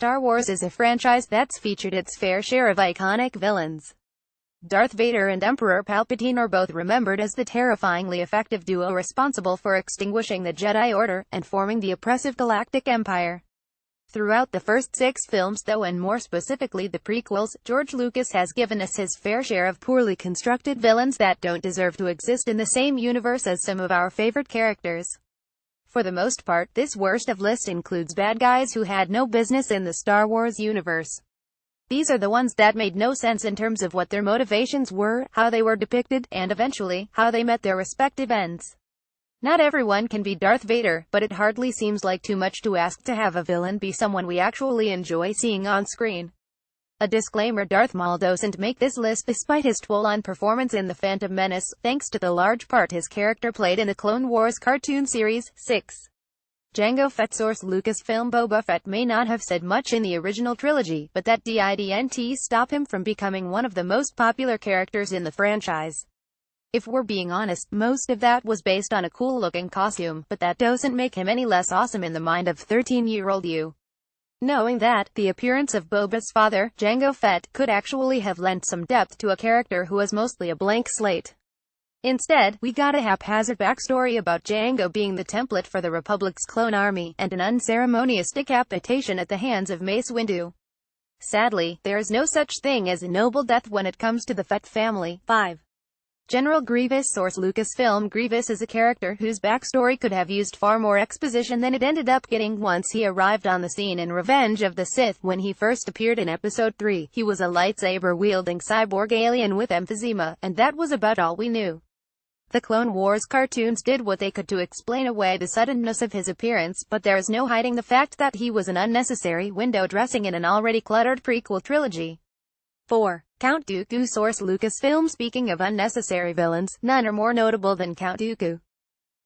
Star Wars is a franchise that's featured its fair share of iconic villains. Darth Vader and Emperor Palpatine are both remembered as the terrifyingly effective duo responsible for extinguishing the Jedi Order and forming the oppressive Galactic Empire. Throughout the first 6 films though, and more specifically the prequels, George Lucas has given us his fair share of poorly constructed villains that don't deserve to exist in the same universe as some of our favorite characters. For the most part, this worst of list includes bad guys who had no business in the Star Wars universe. These are the ones that made no sense in terms of what their motivations were, how they were depicted, and eventually, how they met their respective ends. Not everyone can be Darth Vader, but it hardly seems like too much to ask to have a villain be someone we actually enjoy seeing on screen. A disclaimer: Darth Maul doesn't make this list despite his full-on performance in The Phantom Menace, thanks to the large part his character played in the Clone Wars cartoon series. 6. Jango Fett. Source: Lucasfilm. Boba Fett may not have said much in the original trilogy, but that didn't stop him from becoming one of the most popular characters in the franchise. If we're being honest, most of that was based on a cool-looking costume, but that doesn't make him any less awesome in the mind of 13-year-old you. Knowing that, the appearance of Boba's father, Jango Fett, could actually have lent some depth to a character who was mostly a blank slate. Instead, we got a haphazard backstory about Jango being the template for the Republic's clone army, and an unceremonious decapitation at the hands of Mace Windu. Sadly, there is no such thing as a noble death when it comes to the Fett family. 5. General Grievous. Source: Lucasfilm. Grievous is a character whose backstory could have used far more exposition than it ended up getting. Once he arrived on the scene in Revenge of the Sith, when he first appeared in Episode 3, he was a lightsaber-wielding cyborg alien with emphysema, and that was about all we knew. The Clone Wars cartoons did what they could to explain away the suddenness of his appearance, but there is no hiding the fact that he was an unnecessary window dressing in an already cluttered prequel trilogy. 4. Count Dooku. Source: Lucasfilm. Speaking of unnecessary villains, none are more notable than Count Dooku.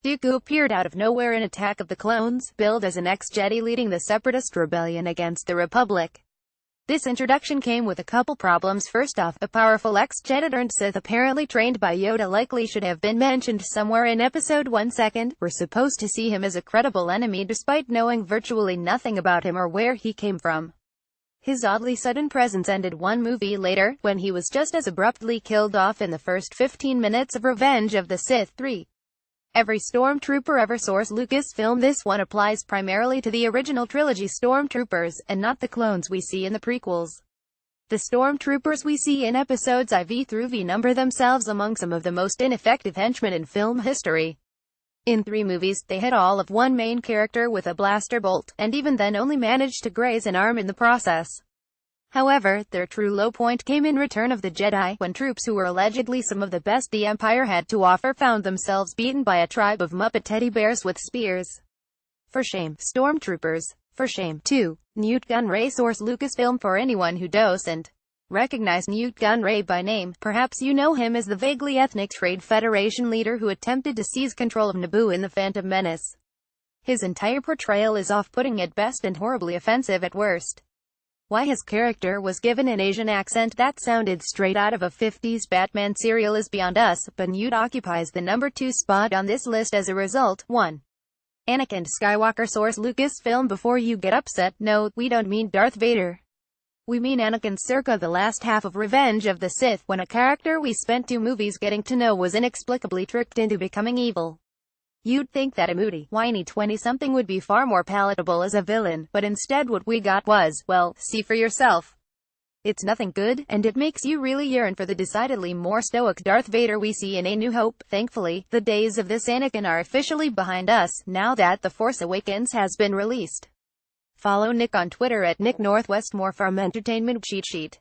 Dooku appeared out of nowhere in Attack of the Clones, billed as an ex-Jedi leading the Separatist rebellion against the Republic. This introduction came with a couple problems. First off, a powerful ex-Jedi turned Sith apparently trained by Yoda likely should have been mentioned somewhere in Episode 1. Second, we're supposed to see him as a credible enemy despite knowing virtually nothing about him or where he came from. His oddly sudden presence ended one movie later, when he was just as abruptly killed off in the first 15 minutes of Revenge of the Sith. 3. Every stormtrooper ever. Source: Lucasfilm. This one applies primarily to the original trilogy stormtroopers, and not the clones we see in the prequels. The stormtroopers we see in episodes IV through V number themselves among some of the most ineffective henchmen in film history. In 3 movies, they had all of one main character with a blaster bolt, and even then only managed to graze an arm in the process. However, their true low point came in Return of the Jedi, when troops who were allegedly some of the best the Empire had to offer found themselves beaten by a tribe of Muppet teddy bears with spears. For shame, stormtroopers. For shame. 2. Newt Gunray. Source: Lucasfilm. For anyone who doesn't recognize Newt Gunray by name, perhaps you know him as the vaguely ethnic Trade Federation leader who attempted to seize control of Naboo in The Phantom Menace. His entire portrayal is off-putting at best and horribly offensive at worst. Why his character was given an Asian accent that sounded straight out of a 50s Batman serial is beyond us, but Newt occupies the number 2 spot on this list as a result. 1. Anakin Skywalker. Source: Lucasfilm. Before you get upset, no, we don't mean Darth Vader. We mean Anakin circa the last half of Revenge of the Sith, when a character we spent 2 movies getting to know was inexplicably tricked into becoming evil. You'd think that a moody, whiny 20-something would be far more palatable as a villain, but instead what we got was, well, see for yourself. It's nothing good, and it makes you really yearn for the decidedly more stoic Darth Vader we see in A New Hope. Thankfully, the days of this Anakin are officially behind us, now that The Force Awakens has been released. Follow Nick on Twitter at Nick Northwest. More from Entertainment Cheat Sheet.